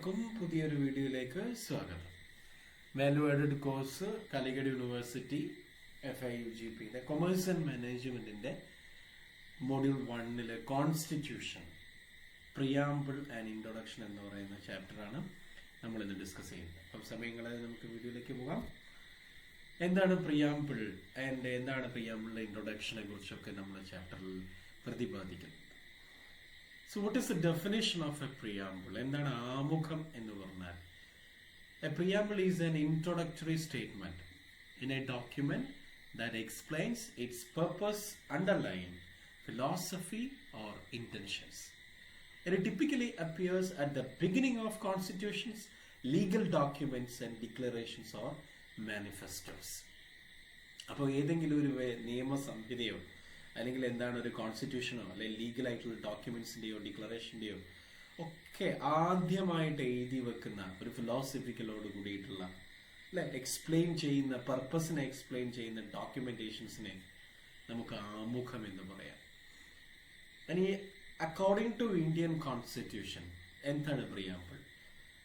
എല്ലാവർക്കും പുതിയൊരു വീഡിയോയിലേക്ക് സ്വാഗതം. Value added course Calicut university FIUGP commerce and മാനേജ്മെന്റിന്റെ module 1 constitution preamble and introduction എന്ന് പറയുന്ന ചാപ്റ്ററാണ് നമ്മൾ ഇന്ന് ഡിസ്കസ് ചെയ്യുന്നത്. അപ്പം സമയങ്ങളെ നമുക്ക് വീഡിയോയിലേക്ക് പോകാം. എന്താണ് പ്രിയാമ്പിൾ ആൻഡ് എന്താണ് പ്രിയാമ്പിളിന്റെ ഇൻട്രൊഡക്ഷനെ കുറിച്ചൊക്കെ നമ്മൾ ചാപ്റ്ററിൽ പ്രതിപാദിക്കുന്നത്. So what is the definition of a preamble? എന്താണ് ആമുഖം എന്ന് പറഞ്ഞാൽ? A preamble is an introductory statement in a document that explains its purpose, underlying philosophy or intentions. It typically appears at the beginning of constitutions, legal documents and declarations or manifestos. അപ്പോൾ ഏതെങ്കിലും ഒരു നിയമസംഹിതയോ അല്ലെങ്കിൽ എന്താണ് ഒരു കോൺസ്റ്റിറ്റ്യൂഷനോ അല്ലെങ്കിൽ legal ആയിട്ടുള്ള ഡോക്യുമെന്റ്സിന്റെയോ ഡിക്ലറേഷന്റെയോ ഒക്കെ ആദ്യമായിട്ട് എഴുതി വെക്കുന്ന ഒരു ഫിലോസഫിക്കലോട് കൂടിയിട്ടുള്ള അല്ലെ എക്സ്പ്ലെയിൻ ചെയ്യുന്ന പർപ്പസിനെ എക്സ്പ്ലെയിൻ ചെയ്യുന്ന ഡോക്യുമെന്റേഷൻസിനെ നമുക്ക് ആമുഖം എന്ന് പറയാം. ഇനി അക്കോർഡിംഗ് ടു ഇന്ത്യൻ കോൺസ്റ്റിറ്റ്യൂഷൻ എന്താണ് പ്രിയാമ്പിൾ?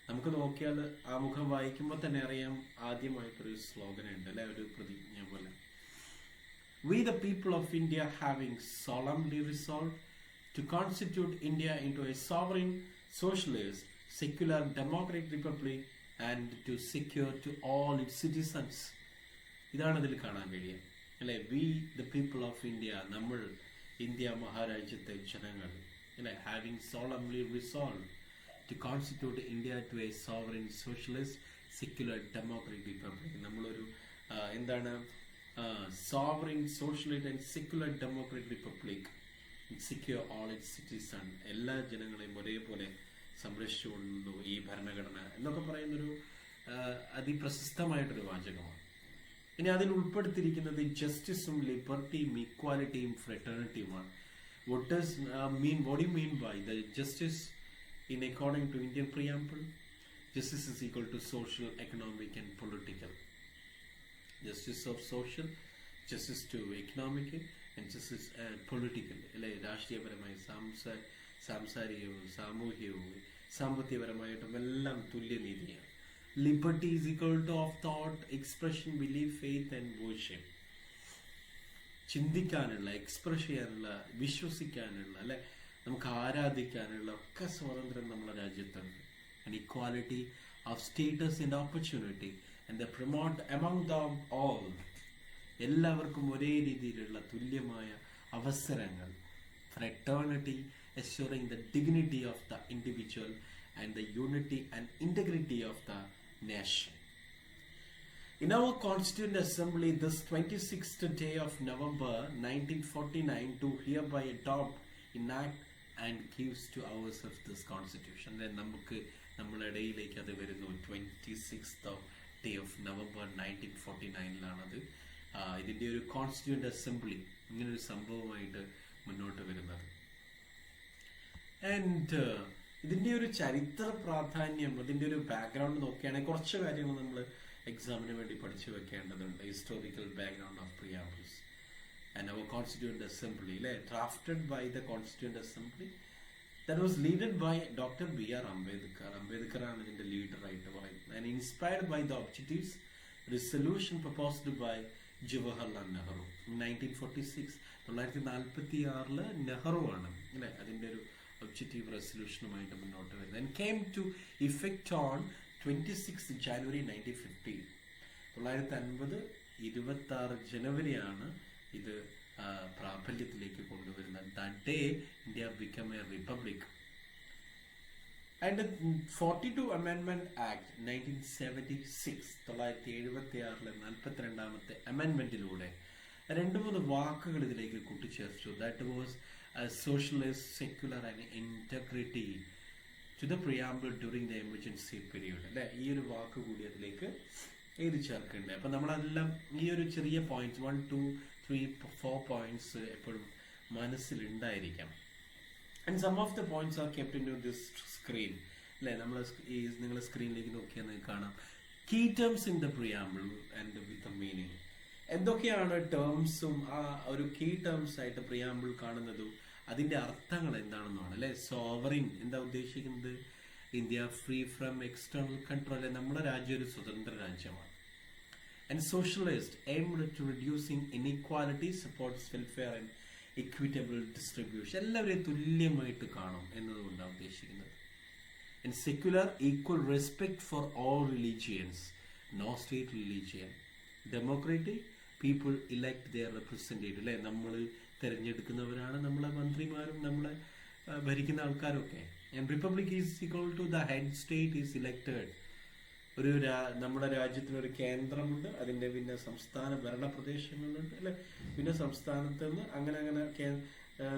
നമുക്ക് നോക്കിയാൽ ആമുഖം വായിക്കുമ്പോൾ തന്നെ അറിയാം, ആദ്യമായിട്ടൊരു സ്ലോഗൻ ഉണ്ട് അല്ലെ, ഒരു പ്രതിജ്ഞ പോലെ. We the people of India having solemnly resolved to constitute India into a sovereign, socialist, secular, democratic republic and to secure to all its citizens. ഇതാണ് ഇതിൽ കാണാൻ കഴിയുക അല്ലെ. We the people of India, നമ്മൾ ഇന്ത്യ മഹാരാജ്യത്തെ ജനങ്ങൾ അല്ലെ, having solemnly resolved to constitute India to a sovereign, socialist, secular, democratic republic. നമ്മളൊരു എന്താണ് sovereign, socialist and secular democratic republic, secure all its citizens, എല്ലാ ജനങ്ങളെയും ഒരേപോലെ സംരക്ഷിച്ചുകൊള്ളുന്നു ഈ ഭരണഘടന എന്നൊക്കെ പറയുന്നൊരു അതിപ്രശസ്തമായിട്ടൊരു വാചകമാണ്. ഇനി അതിൽ ഉൾപ്പെടുത്തിയിരിക്കുന്നത് ജസ്റ്റിസും ലിബർട്ടിയും ഇക്വാലിറ്റിയും ഫ്രെറ്റേണിറ്റിയുമാണ്. what do you mean by the justice in according to Indian preamble? Justice is equal to social, economic and political. Justice of social, justice to economic and justice political. അല്ലെ, രാഷ്ട്രീയപരമായി സാംസാരികവും സാമൂഹികവും സാമ്പത്തികപരമായിട്ടും എല്ലാം തുല്യനീതിയാണ്. Liberty is equal to of thought, expression, belief, faith and worship. ചിന്തിക്കാനുള്ള, express ചെയ്യാനുള്ള, വിശ്വസിക്കാനുള്ള അല്ലെ, നമുക്ക് ആരാധിക്കാനുള്ള ഒക്കെ സ്വാതന്ത്ര്യം നമ്മുടെ രാജ്യത്തുണ്ട്. And equality of status and opportunity and they promote among them all, എല്ലാവർക്കും ഒരേ രീതിയിലുള്ള തുല്യമായ അവസരങ്ങൾ. Fraternity, assuring the dignity of the individual and the unity and integrity of the nation. In our Constituent Assembly this 26th day of November 1949 do hereby adopt, enact and gives to ourselves this constitution. Then നമുക്ക് നമ്മുടെ ഇടയിലേക്ക് അത് വരുന്നു 26th day of November 1949 ഇതിന്റെ ഒരു constituent assembly ഇങ്ങനൊരു സംഭവമായിട്ട് മുന്നോട്ട് വരുന്നത്. ആൻഡ് ഇതിന്റെ ഒരു ചരിത്ര പ്രാധാന്യം, ഇതിന്റെ ഒരു ബാക്ക്ഗ്രൗണ്ട് നോക്കുകയാണെങ്കിൽ കുറച്ച് കാര്യങ്ങൾ നമ്മൾ എക്സാമിന് വേണ്ടി പഠിച്ചു വെക്കേണ്ടതുണ്ട്. Historical background of preambles and our constituent assembly അല്ലെ, drafted by the constituent assembly that was led by Dr. B.R. Ambedkar. Ambedkar ആണ് ഇതിന്റെ ലീഡർ ആയിട്ട് പറയുന്നത്. And inspired by the objectives resolution proposed by Jawaharlal Nehru in 1946. 1946 Nehru ആണ് അല്ലെ അതിന്റെ ഒരു objective റെസൊല്യൂഷനുമായിട്ട് മുന്നോട്ട് വരുന്നത്. And came to effect on 26 January 1950. 1950 26 ജനുവരിയാണ് ഇത് പ്രാബല്യത്തിലേക്ക് കൊണ്ടുവരുന്നത്. That day India became a republic. And the 42 Amendment Act 1976 1976 42ാമത്തെ അമെൻമെന്റിലൂടെ 2-3 വാക്കുകൾ ഇതിലേക്ക് കൂട്ടിച്ചേർത്തു. That was a socialist, secular and integrity to the preamble during the emergency period. അല്ലെ, ഈ ഒരു വാക്ക് കൂടി അതിലേക്ക് എഴുതി ചേർക്കണ്ടേ. അപ്പൊ നമ്മളതെല്ലാം ഈ ഒരു ചെറിയ പോയിന്റ്സ് 1, 2, 3, 4 പോയിന്റ്സ് എപ്പോഴും മനസ്സിലുണ്ടായിരിക്കാം. And some of the points are kept in this screen അല്ലെ. നമ്മൾ നിങ്ങൾ സ്ക്രീനിലേക്ക് നോക്കിയാൽ നിങ്ങൾക്ക് കാണാം key terms in the preamble and with meaning. എന്തൊക്കെയാണ് ടേംസും ആ ഒരു കീ ടേംസ് ആയിട്ട് പ്രിയാമ്പിൾ കാണുന്നതും അതിന്റെ അർത്ഥങ്ങൾ എന്താണെന്നാണ് അല്ലെ. സോവറിൻ എന്താ ഉദ്ദേശിക്കുന്നത്? India free from external control. നമ്മുടെ രാജ്യം ഒരു സ്വതന്ത്ര രാജ്യമാണ്. And socialist aimed at reducing inequality, supports welfare and equitable distribution. എല്ലാവരെയും തുല്യമായിട്ട് കാണും എന്നതുകൊണ്ടാണ് ഉദ്ദേശിക്കുന്നത്. And secular, equal respect for all religions, no state religion. Democratic, people elect their representative. അല്ലെ, നമ്മൾ തിരഞ്ഞെടുക്കുന്നവരാണ് നമ്മളെ മന്ത്രിമാരും നമ്മളെ ഭരിക്കുന്ന ആൾക്കാരൊക്കെ. And republic is equal to the head state is elected. നമ്മുടെ രാജ്യത്തിനൊരു കേന്ദ്രമുണ്ട്, അതിൻ്റെ പിന്നെ സംസ്ഥാന ഭരണ പ്രദേശങ്ങളുണ്ട് അല്ലെ, പിന്നെ സംസ്ഥാനത്ത് നിന്ന് അങ്ങനെ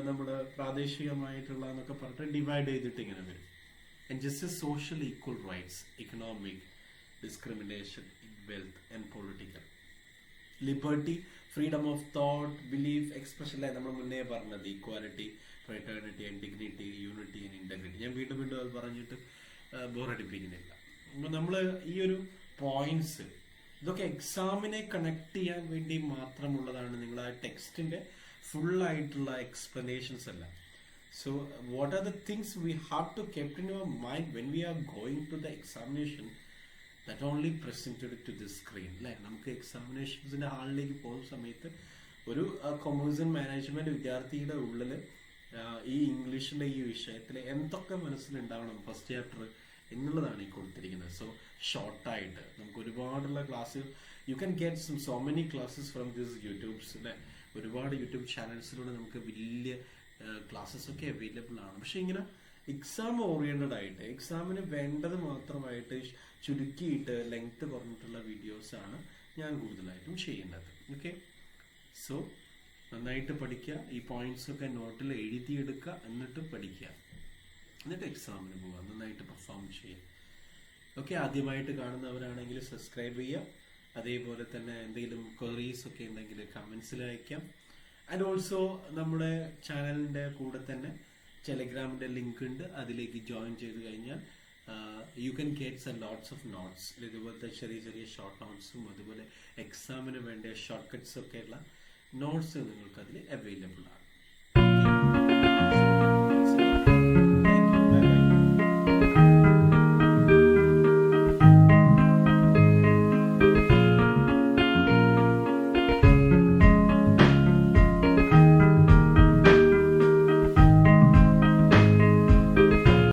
നമ്മുടെ പ്രാദേശികമായിട്ടുള്ള എന്നൊക്കെ പറഞ്ഞിട്ട് ഡിവൈഡ് ചെയ്തിട്ട് ഇങ്ങനെ വരും. And justice, social equal rights, economic discrimination, wealth and political liberty, freedom of thought, belief, expression. അല്ലെ, നമ്മൾ മുന്നേ പറഞ്ഞത് equality, fraternity and dignity, unity and integrity. ഞാൻ വീണ്ടും അത് പറഞ്ഞിട്ട് ബോറടിപ്പിക്കുന്നില്ല. അപ്പോൾ നമ്മൾ ഈ ഒരു പോയിന്റ്സ് ഇതൊക്കെ എക്സാമിനെ കണക്ട് ചെയ്യാൻ വേണ്ടി മാത്രമുള്ളതാണ്. നിങ്ങൾ ആ ടെക്സ്റ്റിന്റെ ഫുള്ളായിട്ടുള്ള എക്സ്പ്ലനേഷൻസ് അല്ല. So what are the things we have to keep in your mind when we are going to the examination, that only presented to the screen. അല്ലെ, നമുക്ക് എക്സാമിനേഷൻസിന്റെ ഹാളിലേക്ക് പോകുന്ന സമയത്ത് ഒരു കൊമേഴ്സ് ആൻഡ് മാനേജ്മെന്റ് വിദ്യാർത്ഥിയുടെ ഉള്ളിൽ ഈ ഇംഗ്ലീഷിന്റെ ഈ വിഷയത്തിൽ എന്തൊക്കെ മനസ്സിലുണ്ടാവണം ഫസ്റ്റ് ചാപ്റ്റർ എന്നുള്ളതാണ് ഈ കൊടുത്തിരിക്കുന്നത്. സോ ഷോർട്ടായിട്ട് നമുക്ക് ഒരുപാടുള്ള class, you can get so many classes from this YouTubes. അല്ലെ, ഒരുപാട് യൂട്യൂബ് ചാനൽസിലൂടെ നമുക്ക് വലിയ ക്ലാസ്സസ് ഒക്കെ അവൈലബിൾ ആണ്. പക്ഷെ ഇങ്ങനെ എക്സാം ഓറിയന്റഡ് ആയിട്ട് എക്സാമിന് വേണ്ടത് മാത്രമായിട്ട് ചുരുക്കിയിട്ട് ലെങ്ത് കുറഞ്ഞിട്ടുള്ള വീഡിയോസ് ആണ് ഞാൻ കൂടുതലായിട്ടും ചെയ്യുന്നത്. ഓക്കെ, സോ നന്നായിട്ട് പഠിക്കുക, ഈ പോയിന്റ്സ് ഒക്കെ നോട്ടിൽ എഴുതിയെടുക്കുക, എന്നിട്ട് പഠിക്കുക, എന്നിട്ട് എക്സാമിന് പോവുക, നന്നായിട്ട് പെർഫോം ചെയ്യുക. ഓക്കെ, ആദ്യമായിട്ട് കാണുന്നവരാണെങ്കിൽ സബ്സ്ക്രൈബ് ചെയ്യുക. അതേപോലെ തന്നെ എന്തെങ്കിലും ക്വറീസ് ഒക്കെ ഉണ്ടെങ്കിൽ കമന്റ്സിൽ അയക്കാം. ആൻഡ് ഓൾസോ നമ്മുടെ ചാനലിന്റെ കൂടെ തന്നെ ടെലഗ്രാമിന്റെ ലിങ്ക് ഉണ്ട്, അതിലേക്ക് ജോയിൻ ചെയ്ത് കഴിഞ്ഞാൽ you can get some lots of notes. ഇതുപോലത്തെ ചെറിയ ചെറിയ ഷോർട്ട് നോട്ട്സും അതുപോലെ എക്സാമിന് വേണ്ട ഷോർട്ട് കട്ട്സ് ഒക്കെയുള്ള നോട്ട്സ് നിങ്ങൾക്ക് അതിൽ അവൈലബിൾ ആണ്. Thank you. Bye bye.